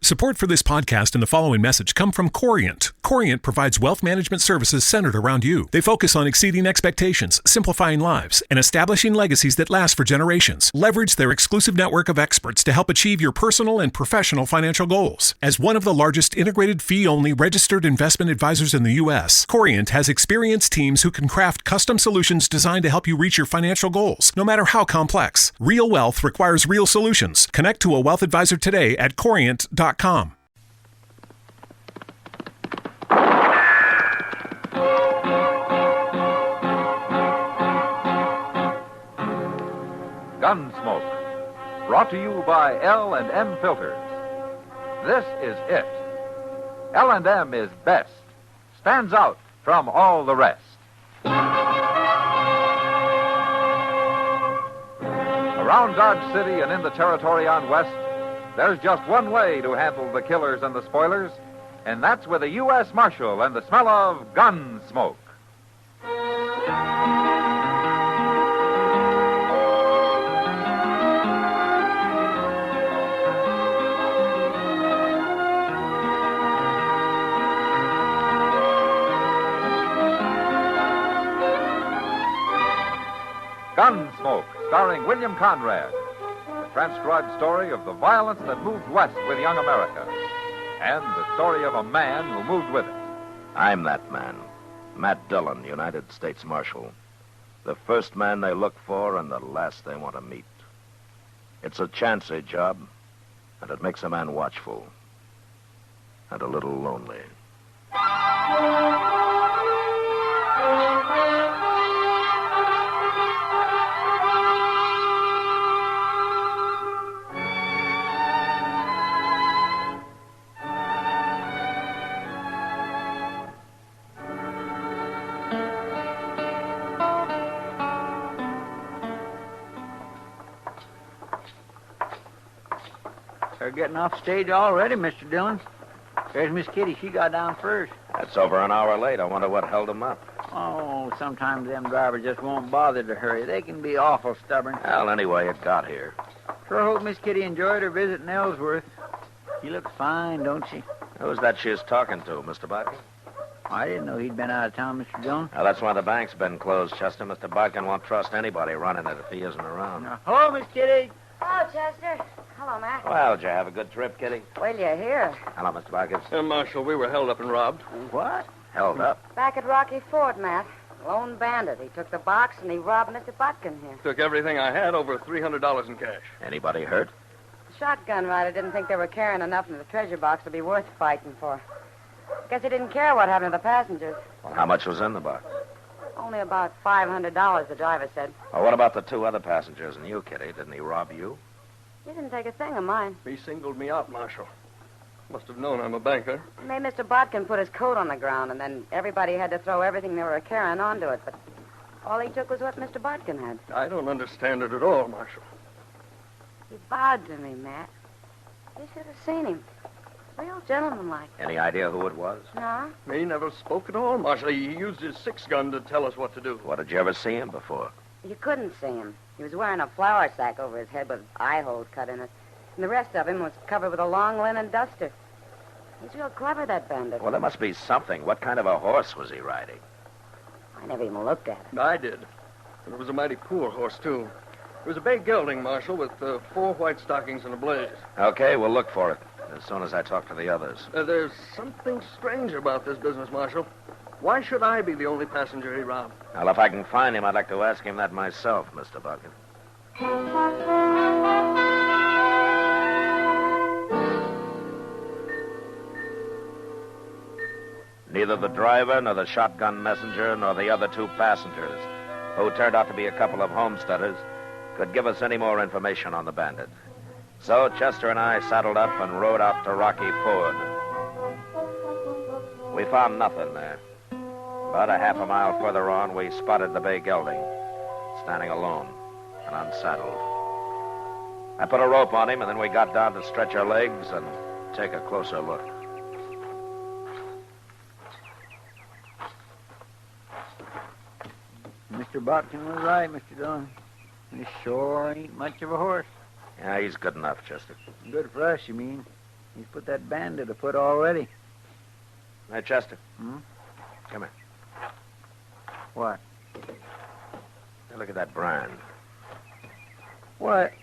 Support for this podcast and the following message come from Corient. Corient provides wealth management services centered around you. They focus on exceeding expectations, simplifying lives, and establishing legacies that last for generations. Leverage their exclusive network of experts to help achieve your personal and professional financial goals. As one of the largest integrated fee-only registered investment advisors in the U.S., Corient has experienced teams who can craft custom solutions designed to help you reach your financial goals, no matter how complex. Real wealth requires real solutions. Connect to a wealth advisor today at Corient.com. Gunsmoke. Brought to you by L&M Filters. This is it. L&M is best. Stands out from all the rest. Around Dodge City and in the territory on West, there's just one way to handle the killers and the spoilers, and that's with a U.S. Marshal and the smell of Gunsmoke. Gunsmoke, starring William Conrad. The transcribed story of the violence that moved west with young America, and the story of a man who moved with it. I'm that man, Matt Dillon, United States Marshal. The first man they look for and the last they want to meet. It's a chancy job, and it makes a man watchful and a little lonely. They're getting off stage already, Mr. Dillon. There's Miss Kitty. She got down first. That's over an hour late. I wonder what held them up. Oh, sometimes them drivers just won't bother to hurry. They can be awful stubborn. Well, anyway, it got here. Sure hope Miss Kitty enjoyed her visit in Ellsworth. She looks fine, don't she? Who's that she's talking to, Mr. Bodkin? I didn't know he'd been out of town, Mr. Dillon. Well, that's why the bank's been closed, Chester. Mr. Bodkin won't trust anybody running it if he isn't around. Hello, Miss Kitty. Hello, Chester. Hello, Matt. Well, did you have a good trip, Kitty? Well, you're here. Hello, Mr. Bodkin. Marshal, we were held up and robbed. What? Held up? Back at Rocky Ford, Matt. Lone bandit. He took the box and he robbed Mr. Botkin here. Took everything I had, over $300 in cash. Anybody hurt? The shotgun rider didn't think they were carrying enough in the treasure box to be worth fighting for. Guess he didn't care what happened to the passengers. Well, how much was in the box? Only about $500, the driver said. Well, what about the two other passengers and you, Kitty? Didn't he rob you? He didn't take a thing of mine. He singled me out, Marshal. Must have known I'm a banker. He made Mr. Botkin put his coat on the ground, and then everybody had to throw everything they were carrying onto it. But all he took was what Mr. Botkin had. I don't understand it at all, Marshal. He bowed to me, Matt. You should have seen him. Real gentlemanlike. Any idea who it was? No? He never spoke at all, Marshal. He used his six-gun to tell us what to do. What, did you ever see him before? You couldn't see him. He was wearing a flour sack over his head with eye holes cut in it. And the rest of him was covered with a long linen duster. He's real clever, that bandit. Well, there must be something. What kind of a horse was he riding? I never even looked at him. I did. And it was a mighty poor horse, too. It was a bay gelding, Marshal, with 4 white stockings and a blaze. Okay, we'll look for it as soon as I talk to the others. There's something strange about this business, Marshal. Why should I be the only passenger he robbed? Well, if I can find him, I'd like to ask him that myself, Mr. Bodkin. Neither the driver, nor the shotgun messenger, nor the other 2 passengers, who turned out to be a couple of homesteaders, could give us any more information on the bandit. So Chester and I saddled up and rode out to Rocky Ford. We found nothing there. About a half a mile further on, we spotted the bay gelding, standing alone and unsaddled. I put a rope on him, and then we got down to stretch our legs and take a closer look. Mr. Botkin was right, Mr. Dillon. He sure ain't much of a horse. Yeah, he's good enough, Chester. Good for us, you mean? He's put that bandit afoot already. Hey, Chester. Hmm? Come here. What? Hey, look at that brand. What?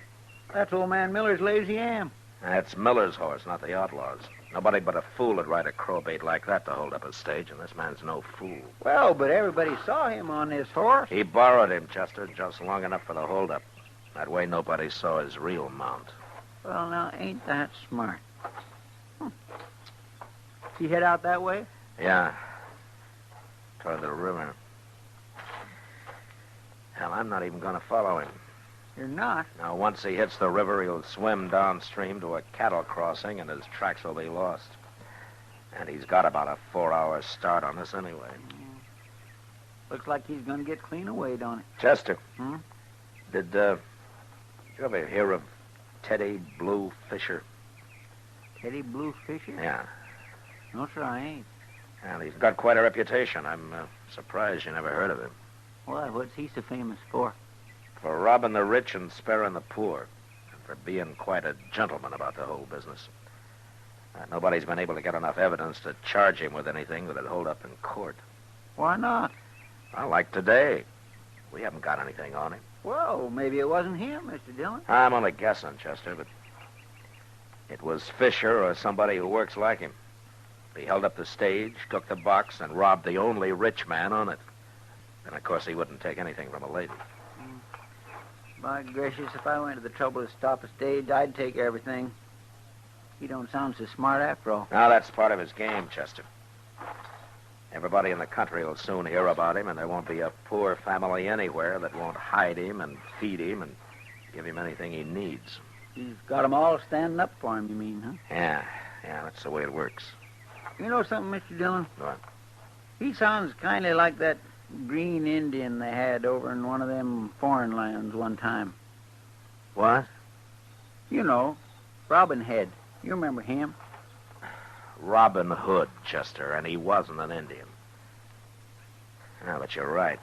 That's old man Miller's lazy am. That's Miller's horse, not the outlaw's. Nobody but a fool would ride a crowbait like that to hold up a stage, and this man's no fool. Well, but everybody saw him on this horse. He borrowed him, Chester, just long enough for the holdup. That way nobody saw his real mount. Well, now, ain't that smart? He head out that way? Yeah. Toward the river. Hell, I'm not even going to follow him. You're not? Now, once he hits the river, he'll swim downstream to a cattle crossing, and his tracks will be lost. And he's got about a 4-hour start on us anyway. Looks like he's going to get clean away, don't it? Chester. Hmm? Did you ever hear of Teddy Blue Fisher? Teddy Blue Fisher? Yeah. No, sir, I ain't. And he's got quite a reputation. I'm surprised you never heard of him. Why, what's he so famous for? For robbing the rich and sparing the poor. And for being quite a gentleman about the whole business. Nobody's been able to get enough evidence to charge him with anything that'd hold up in court. Why not? Well, like today. We haven't got anything on him. Well, maybe it wasn't him, Mr. Dillon. I'm only guessing, Chester, but it was Fisher or somebody who works like him. He held up the stage, took the box, and robbed the only rich man on it. And, of course, he wouldn't take anything from a lady. My gracious, if I went to the trouble to stop a stage, I'd take everything. He don't sound so smart after all. Now, that's part of his game, Chester. Everybody in the country will soon hear about him, and there won't be a poor family anywhere that won't hide him and feed him and give him anything he needs. He's got 'em all standing up for him, you mean, huh? Yeah, that's the way it works. You know something, Mr. Dillon? What? He sounds kind of like that green Indian they had over in one of them foreign lands one time. What? You know, Robin Head. You remember him? Robin Hood, Chester, and he wasn't an Indian. Yeah, but you're right.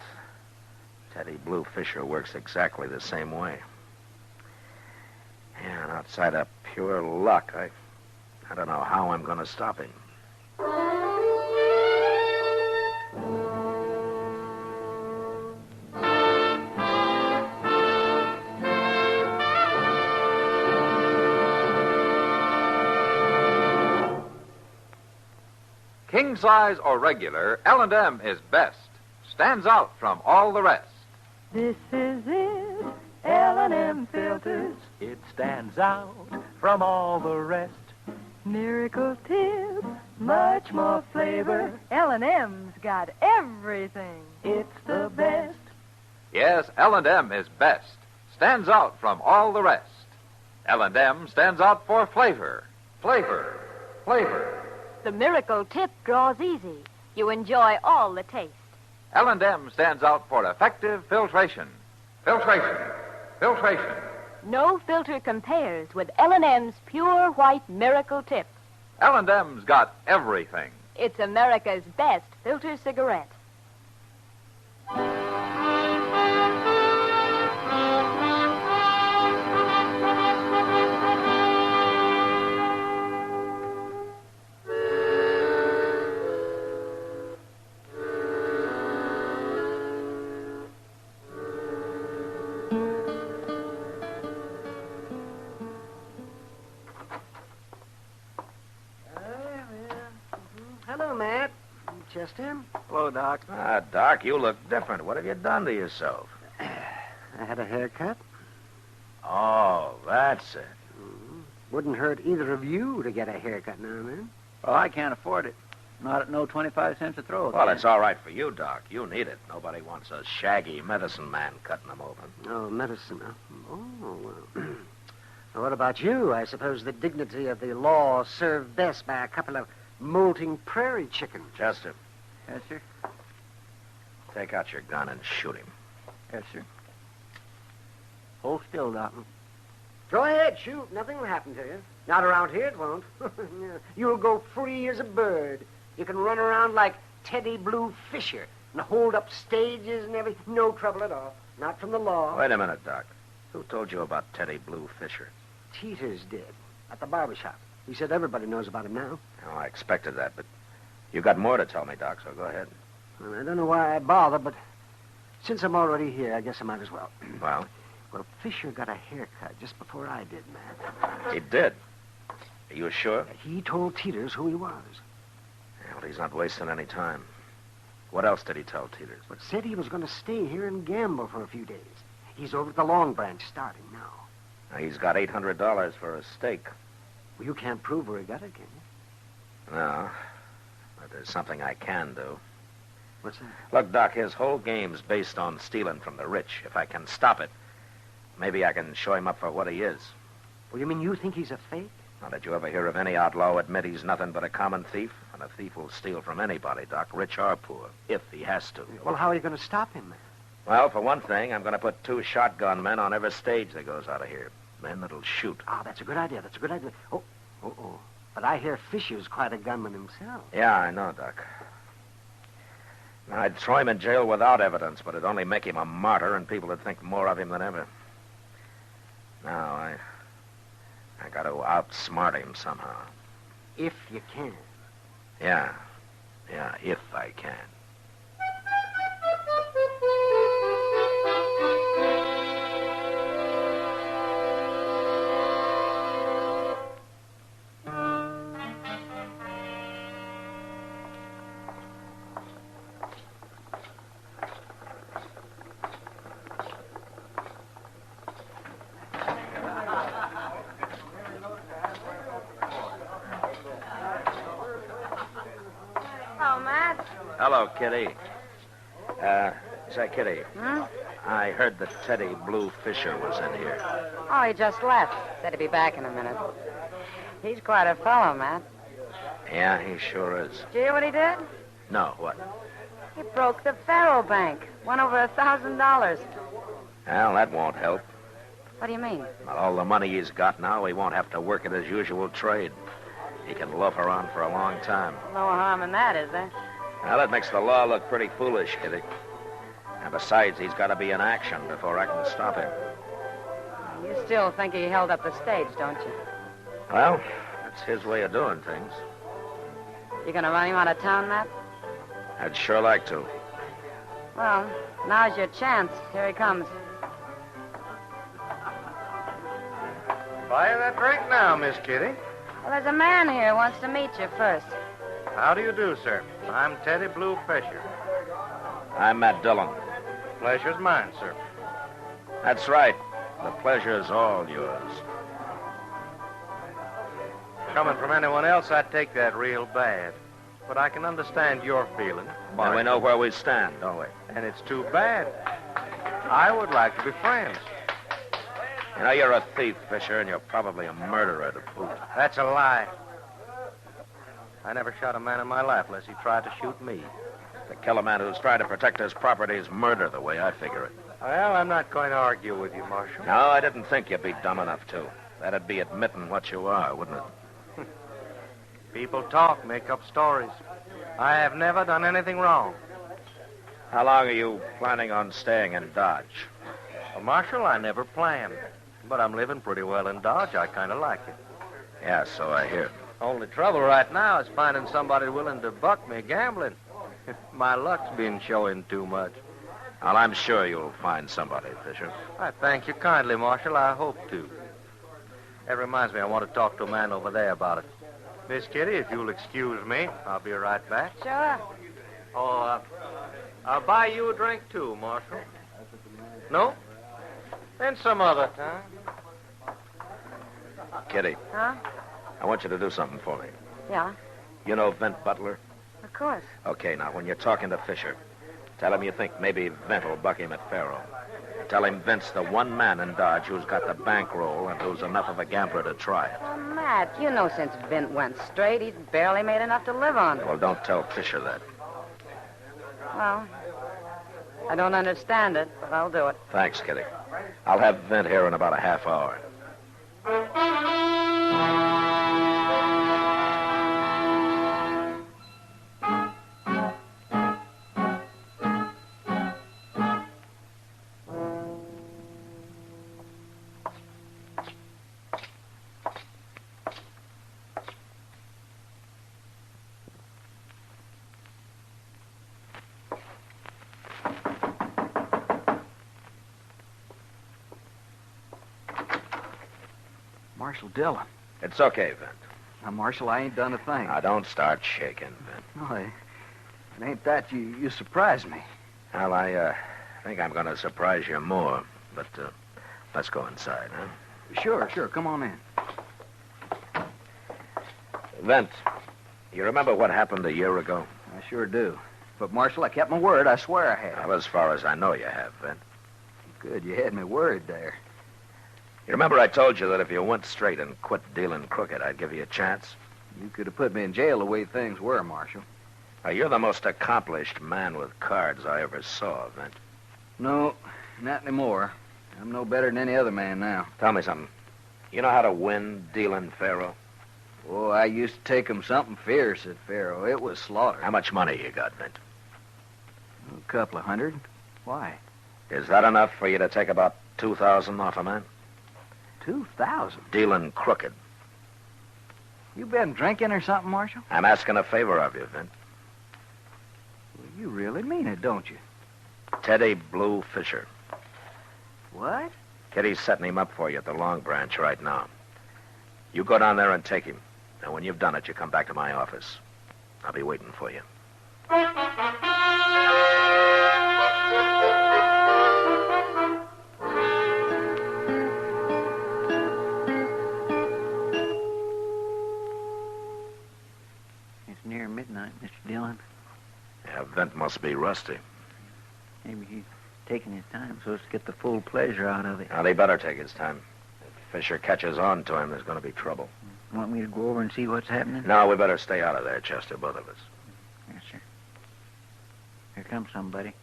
Teddy Blue Fisher works exactly the same way. Yeah, and outside of pure luck, I don't know how I'm going to stop him. King size or regular, L&M is best. Stands out from all the rest. This is it, L&M filters. It stands out from all the rest. Miracle tip, much more flavor. L&M's got everything. It's the best. Yes, L&M is best. Stands out from all the rest. L&M stands out for flavor. Flavor. Flavor. The miracle tip draws easy. You enjoy all the taste. L&M stands out for effective filtration. Filtration. Filtration. No filter compares with L&M's pure white miracle tip. L&M's got everything. It's America's best filter cigarette. Hello, Matt. Chester? Hello, Doc. Doc, you look different. What have you done to yourself? I had a haircut. Oh, that's it. Wouldn't hurt either of you to get a haircut now and then. Well, I can't afford it. Not at no 25 cents a throw. Well, it's all right for you, Doc. You need it. Nobody wants a shaggy medicine man cutting them open. Oh, medicine. Oh, well. What about you? I suppose the dignity of the law served best by a couple of molting prairie chickens. Chester, Yes, sir. take out your gun and shoot him. Yes, sir. Hold still, Doc. Go ahead, shoot. Nothing will happen to you. Not around here, it won't. You'll go free as a bird. You can run around like Teddy Blue Fisher and hold up stages and everything. No trouble at all. Not from the law. Wait a minute, Doc. Who told you about Teddy Blue Fisher? Teeters did at the barber shop. He said everybody knows about him now. Oh, I expected that, but you got more to tell me, Doc, so go ahead. Well, I don't know why I bother, but since I'm already here, I guess I might as well. Well? Well, Fisher got a haircut just before I did, Matt. He did? Are you sure? He told Teeters who he was. Well, he's not wasting any time. What else did he tell Teeters? But said he was going to stay here and gamble for a few days. He's over at the Long Branch starting now. Now, he's got $800 for a stake. Well, you can't prove where he got it, can you? No, but there's something I can do. What's that? Look, Doc, his whole game's based on stealing from the rich. If I can stop it, maybe I can show him up for what he is. Well, you mean you think he's a fake? Now, did you ever hear of any outlaw admit he's nothing but a common thief? And a thief will steal from anybody, Doc, rich or poor, if he has to. Well, how are you going to stop him, man? Well, for one thing, I'm going to put 2 shotgun men on every stage that goes out of here. Men that'll shoot. Oh, that's a good idea. That's a good idea. Oh. But I hear Fisher's quite a gunman himself. Yeah, I know, Doc. Now, I'd throw him in jail without evidence, but it'd only make him a martyr, and people would think more of him than ever. Now, I got to outsmart him somehow. If you can. Yeah, if I can. Hello, Kitty. Say, Kitty. Hmm? I heard that Teddy Blue Fisher was in here. Oh, he just left. Said he'd be back in a minute. He's quite a fellow, Matt. Yeah, he sure is. Did you hear what he did? No, what? He broke the Faro Bank. Won over $1,000. Well, that won't help. What do you mean? With all the money he's got now, he won't have to work at his usual trade. He can loaf around for a long time. No harm in that, is there? Well, that makes the law look pretty foolish, Kitty. And besides, he's got to be in action before I can stop him. You still think he held up the stage, don't you? Well, that's his way of doing things. You gonna run him out of town, Matt? I'd sure like to. Well, now's your chance. Here he comes. Buy that drink now, Miss Kitty. Well, there's a man here who wants to meet you first. How do you do, sir? I'm Teddy Blue Fisher. I'm Matt Dillon. Pleasure's mine, sir. That's right. The pleasure's all yours. Coming from anyone else, I'd take that real bad. But I can understand your feeling. And we know where we stand, don't we? And it's too bad. I would like to be friends. You know, you're a thief, Fisher, and you're probably a murderer to boot. That's a lie. I never shot a man in my life unless he tried to shoot me. To kill a man who's trying to protect his property is murder, the way I figure it. Well, I'm not going to argue with you, Marshal. No, I didn't think you'd be dumb enough to. That'd be admitting what you are, wouldn't it? People talk, make up stories. I have never done anything wrong. How long are you planning on staying in Dodge? Well, Marshal, I never planned. But I'm living pretty well in Dodge. I kind of like it. Yeah, so I hear. Only trouble right now is finding somebody willing to buck me gambling. My luck's been showing too much. Well, I'm sure you'll find somebody, Fisher. I thank you kindly, Marshal. I hope to. That reminds me, I want to talk to a man over there about it. Miss Kitty, if you'll excuse me, I'll be right back. Sure. Oh, I'll buy you a drink, too, Marshal. No? Then some other time. Kitty. Huh? I want you to do something for me. Yeah, You know Vint Butler? of course. Okay, now, when you're talking to Fisher, tell him you think maybe Vint will buck him at Faro. Tell him Vint's the one man in Dodge who's got the bankroll and who's enough of a gambler to try it. Well, Matt, you know since Vint went straight, he's barely made enough to live on. Well, don't tell Fisher that. Well, I don't understand it, but I'll do it. Thanks, Kitty. I'll have Vint here in about a half hour. Marshal Dillon. It's okay, Vint. Now, Marshal, I ain't done a thing. Now, don't start shaking, Vint. No, it ain't that. You surprised me. Well, I think I'm going to surprise you more. But let's go inside, huh? Sure. Come on in. Vint, you remember what happened a year ago? I sure do. But, Marshal, I kept my word. I swear I have. Well, as far as I know, you have, Vint. Good. You had me worried there. You remember I told you that if you went straight and quit dealing crooked, I'd give you a chance? You could have put me in jail the way things were, Marshal. Now, you're the most accomplished man with cards I ever saw, Vint. No, not anymore. I'm no better than any other man now. Tell me something. You know how to win dealing faro? Oh, I used to take 'em something fierce at faro. It was slaughter. How much money you got, Vint? A couple of hundred. Why? Is that enough for you to take about 2,000 off a man? 2,000? Dealing crooked. You been drinking or something, Marshal? I'm asking a favor of you, Vint. Well, you really mean it, don't you? Teddy Blue Fisher. What? Kitty's setting him up for you at the Long Branch right now. You go down there and take him. And when you've done it, you come back to my office. I'll be waiting for you. It's near midnight, Mr. Dillon. Yeah, Vint must be rusty. Maybe he's taking his time so as to get the full pleasure out of it. Well, he better take his time. If Fisher catches on to him, there's going to be trouble. Want me to go over and see what's happening? No, we better stay out of there, Chester, both of us. Yes, sir. Here comes somebody.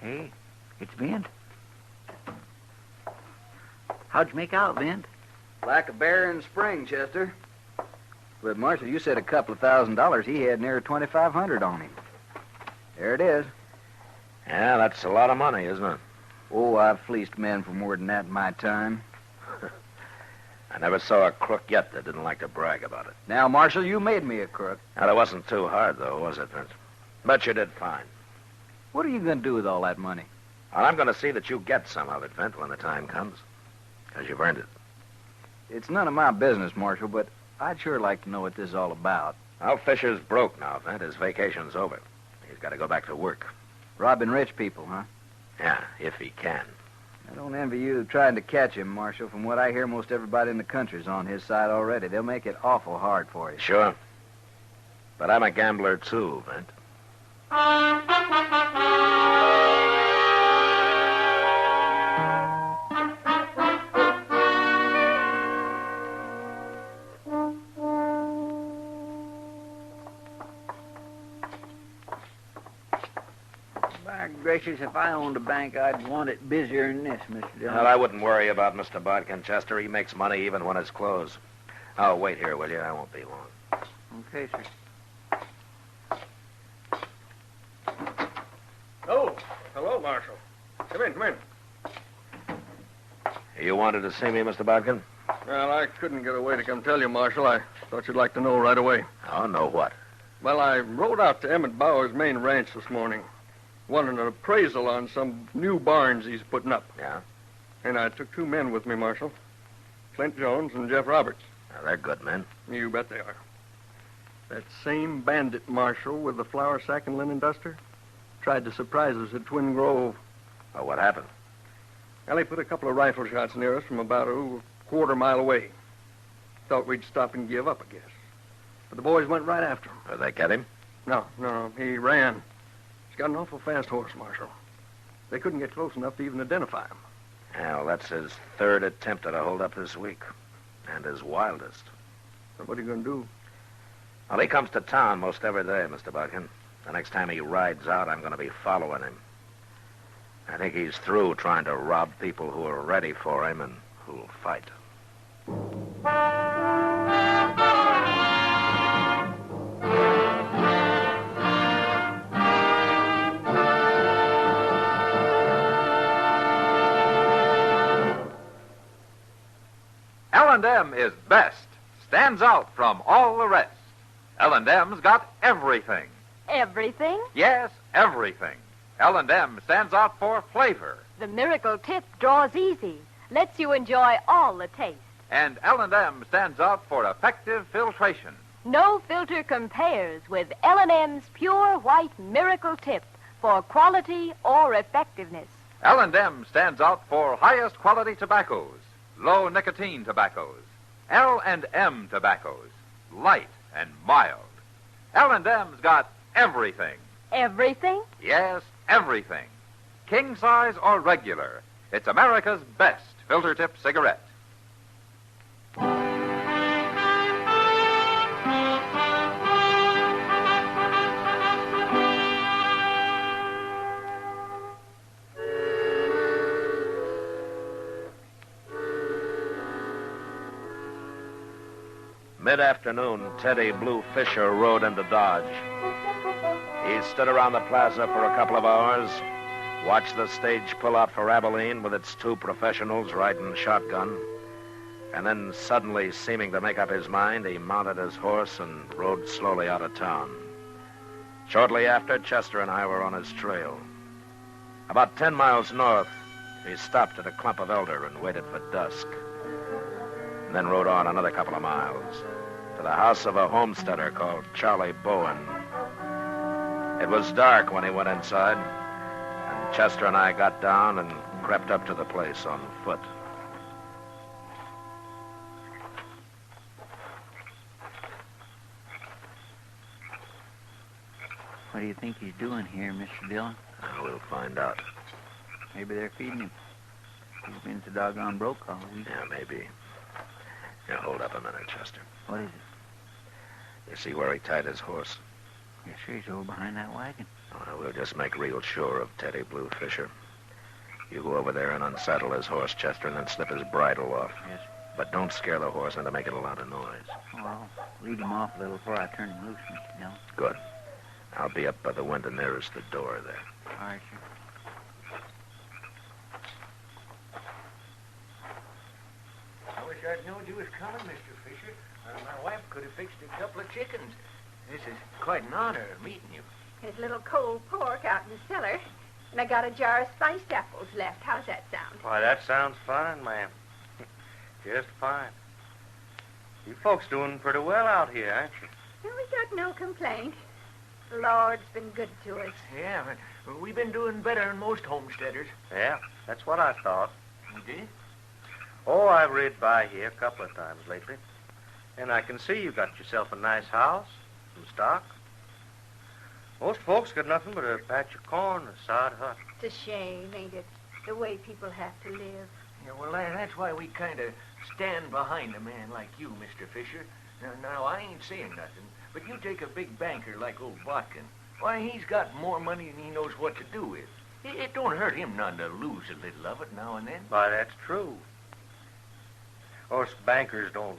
Hey, it's Vint. How'd you make out, Vint? Like a bear in spring, Chester. But, Marshal, you said a couple of $1,000. He had near 2,500 on him. There it is. Yeah, that's a lot of money, isn't it? Oh, I've fleeced men for more than that in my time. I never saw a crook yet that didn't like to brag about it. Now, Marshal, you made me a crook. Now, it wasn't too hard, though, was it, Vince? Bet you did fine. What are you going to do with all that money? Well, I'm going to see that you get some of it, Vint, when the time comes. Because you've earned it. It's none of my business, Marshal, but I'd sure like to know what this is all about. Well, Fisher's broke now, Vint. His vacation's over. He's got to go back to work. Robbing rich people, huh? Yeah, if he can. I don't envy you trying to catch him, Marshal. From what I hear, most everybody in the country's on his side already. They'll make it awful hard for you. Sure. But I'm a gambler, too, Vint. By gracious, if I owned a bank, I'd want it busier than this, Mr. Dillon. Well, I wouldn't worry about Mr. Bodkin, Chester. He makes money even when it's closed. Oh, wait here, will you? I won't be long. Okay, sir. Oh, hello, Marshal. Come in. You wanted to see me, Mr. Bodkin? Well, I couldn't get away to come tell you, Marshal. I thought you'd like to know right away. Oh, know what? Well, I rode out to Emmett Bauer's main ranch this morning. Wanted an appraisal on some new barns he's putting up. Yeah? And I took two men with me, Marshal. Clint Jones and Jeff Roberts. Now, they're good men. You bet they are. That same bandit, Marshal, with the flour sack and linen duster, tried to surprise us at Twin Grove. Oh, what happened? Well, he put a couple of rifle shots near us from about a quarter-mile away. Thought we'd stop and give up, I guess. But the boys went right after him. Did they get him? No. He ran. He's got an awful fast horse, Marshal. They couldn't get close enough to even identify him. Yeah, well, that's his third attempt at a holdup this week. And his wildest. So what are you going to do? Well, he comes to town most every day, Mr. Bodkin. The next time he rides out, I'm going to be following him. I think he's through trying to rob people who are ready for him and who'll fight. L&M is best, stands out from all the rest. L&M's got everything. Everything? Yes, everything. L&M stands out for flavor, The miracle tip draws easy, lets you enjoy all the taste. And L&M stands out for effective filtration. No filter compares with L&M's Pure White Miracle Tip for quality or effectiveness. L&M stands out for highest quality tobaccos, low nicotine tobaccos, L&M tobaccos, light and mild. L&M's got everything. Everything? Yes, everything. King size or regular. It's America's best filter tip cigarette. Mid-afternoon, Teddy Blue Fisher rode into Dodge. He stood around the plaza for a couple of hours, watched the stage pull out for Abilene with its two professionals riding shotgun, and then suddenly, seeming to make up his mind, he mounted his horse and rode slowly out of town. Shortly after, Chester and I were on his trail. About 10 miles north, he stopped at a clump of elder and waited for dusk, and then rode on another couple of miles to the house of a homesteader called Charlie Bowen. It was dark when he went inside, and Chester and I got down and crept up to the place on foot. What do you think he's doing here, Mr. Dillon? We'll find out. Maybe they're feeding him. He's been so doggone broke all week. Yeah, maybe. Now, hold up a minute, Chester. What is it? You see where he tied his horse? Yes, sir, he's over behind that wagon. We'll just make real sure of Teddy Blue Fisher. You go over there and unsaddle his horse, Chester, and then slip his bridle off. Yes, sir. But don't scare the horse into making a lot of noise. Oh, I'll lead him off a little before I turn him loose, Mr. Dillon. Good. I'll be up by the window nearest the door there. All right, sir. I wish I'd known you was coming, Mr. Fisher. My wife could have fixed a couple of chickens. This is quite an honor meeting you. There's a little cold pork out in the cellar, and I got a jar of spiced apples left. How's that sound? Why, that sounds fine, ma'am. Just fine. You folks doing pretty well out here, aren't you? Well, we got no complaint. The Lord's been good to us. Yeah, but we've been doing better than most homesteaders. Yeah, that's what I thought. You did? Oh, I've rid by here a couple of times lately. And I can see you got yourself a nice house, some stock. Most folks got nothing but a patch of corn and a sod hut. It's a shame, ain't it? The way people have to live. Yeah, well, that's why we kind of stand behind a man like you, Mr. Fisher. Now, I ain't saying nothing, but you take a big banker like old Botkin. Why, he's got more money than he knows what to do with. It don't hurt him none to lose a little of it now and then. Why, that's true. Of course, bankers don't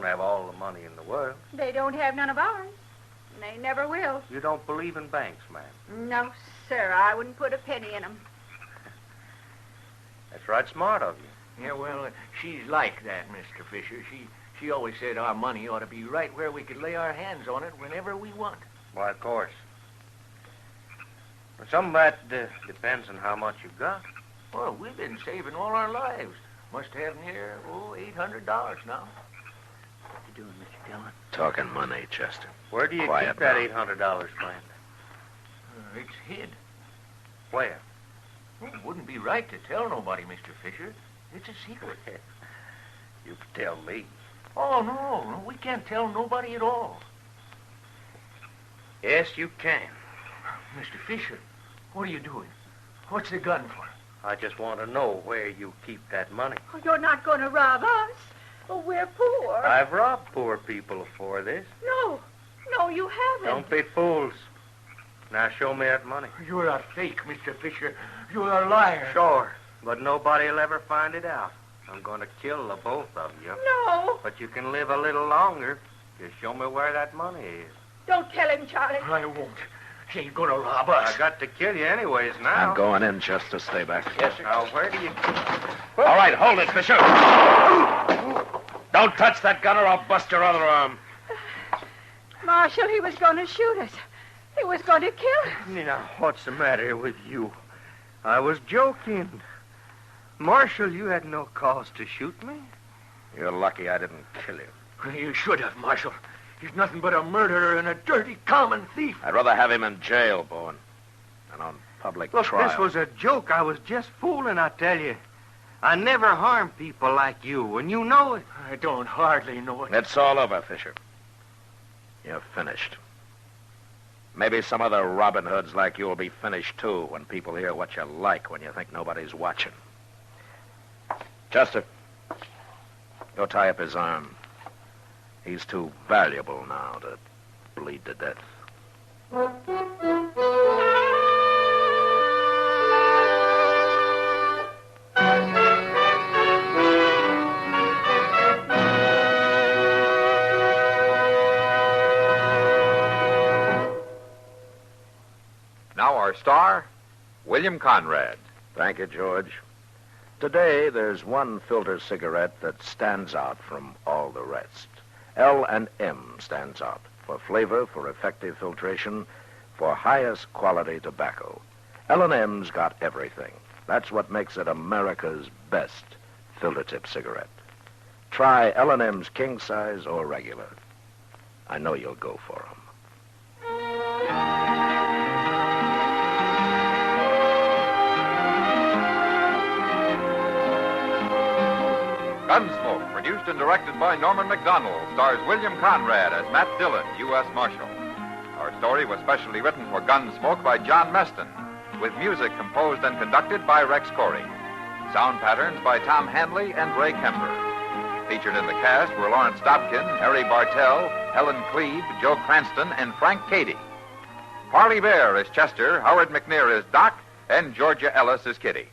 have all the money in the world. They don't have none of ours. And they never will. You don't believe in banks, ma'am? No, sir. I wouldn't put a penny in them. That's right smart of you. Yeah, well, she's like that, Mr. Fisher. She always said our money ought to be right where we could lay our hands on it whenever we want. Why, of course. But some of that depends on how much you've got. Well, we've been saving all our lives. Must have near, $800 now. What you doing, Mr. Dillon? Talking money, Chester. Where do you Quiet keep that now. $800, friend? It's hid. Where? Well, it wouldn't be right to tell nobody, Mr. Fisher. It's a secret. You can tell me. Oh, no, we can't tell nobody at all. Yes, you can. Mr. Fisher, what are you doing? What's the gun for? I just want to know where you keep that money. Oh, you're not going to rob us. Oh, we're poor. I've robbed poor people before this. No, you haven't. Don't be fools. Now show me that money. You're a fake, Mr. Fisher. You're a liar. Sure, but nobody'll ever find it out. I'm going to kill the both of you. No. But you can live a little longer. Just show me where that money is. Don't tell him, Charlie. I won't. He ain't going to rob us. I got to kill you anyways now. I'm going in, Chester. Stay back. Yes, sir. Now, where do you... All right, hold it, Fisher. Don't touch that gun or I'll bust your other arm. Marshal, he was going to shoot us. He was going to kill us. Now, what's the matter with you? I was joking. Marshal, you had no cause to shoot me. You're lucky I didn't kill you. You should have, Marshal. He's nothing but a murderer and a dirty common thief. I'd rather have him in jail, Bowen, than on public Look, trial. this was a joke. I was just fooling, I tell you. I never harm people like you, and you know it. I don't hardly know it. It's all over, Fisher. You're finished. Maybe some other Robin Hoods like you will be finished, too, when people hear what you like when you think nobody's watching. Chester, go tie up his arm. He's too valuable now to bleed to death. Now our star, William Conrad. Thank you, George. Today, there's one filter cigarette that stands out from all the rest. L&M stands out for flavor, for effective filtration, for highest quality tobacco. L&M's got everything. That's what makes it America's best filter tip cigarette. Try L&M's king size or regular. I know you'll go for them. Gunsmoke, produced and directed by Norman Macdonnell, stars William Conrad as Matt Dillon, U.S. Marshal. Our story was specially written for Gunsmoke by John Meston, with music composed and conducted by Rex Corey. Sound patterns by Tom Hanley and Ray Kemper. Featured in the cast were Lawrence Dobkin, Harry Bartell, Helen Cleve, Joe Cranston, and Frank Cady. Parley Bear is Chester, Howard McNear is Doc, and Georgia Ellis is Kitty.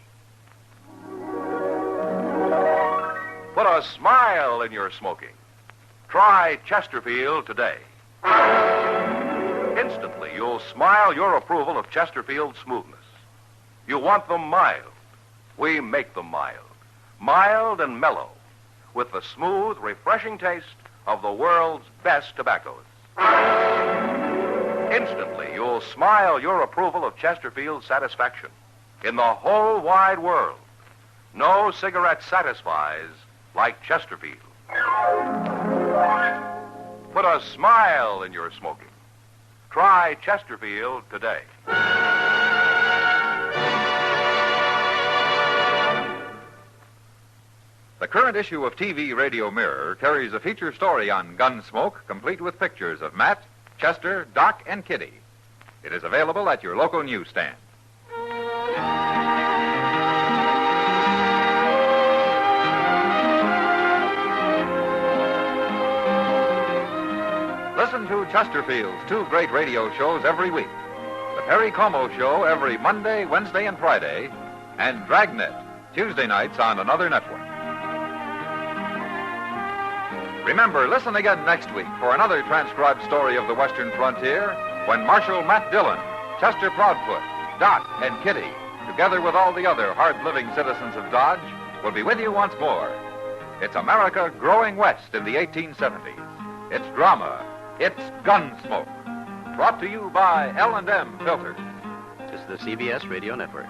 Put a smile in your smoking. Try Chesterfield today. Instantly, you'll smile your approval of Chesterfield's smoothness. You want them mild. We make them mild. Mild and mellow, with the smooth, refreshing taste of the world's best tobaccos. Instantly, you'll smile your approval of Chesterfield's satisfaction. In the whole wide world, no cigarette satisfies like Chesterfield. Put a smile in your smoking. Try Chesterfield today. The current issue of TV Radio Mirror carries a feature story on Gunsmoke, complete with pictures of Matt, Chester, Doc, and Kitty. It is available at your local newsstand. Listen to Chesterfield's two great radio shows every week. The Perry Como Show every Monday, Wednesday, and Friday, and Dragnet, Tuesday nights on another network. Remember, listen again next week for another transcribed story of the Western frontier when Marshal Matt Dillon, Chester Proudfoot, Doc, and Kitty, together with all the other hard-living citizens of Dodge, will be with you once more. It's America growing west in the 1870s. It's drama. It's Gunsmoke. Brought to you by L&M Filters. This is the CBS Radio Network.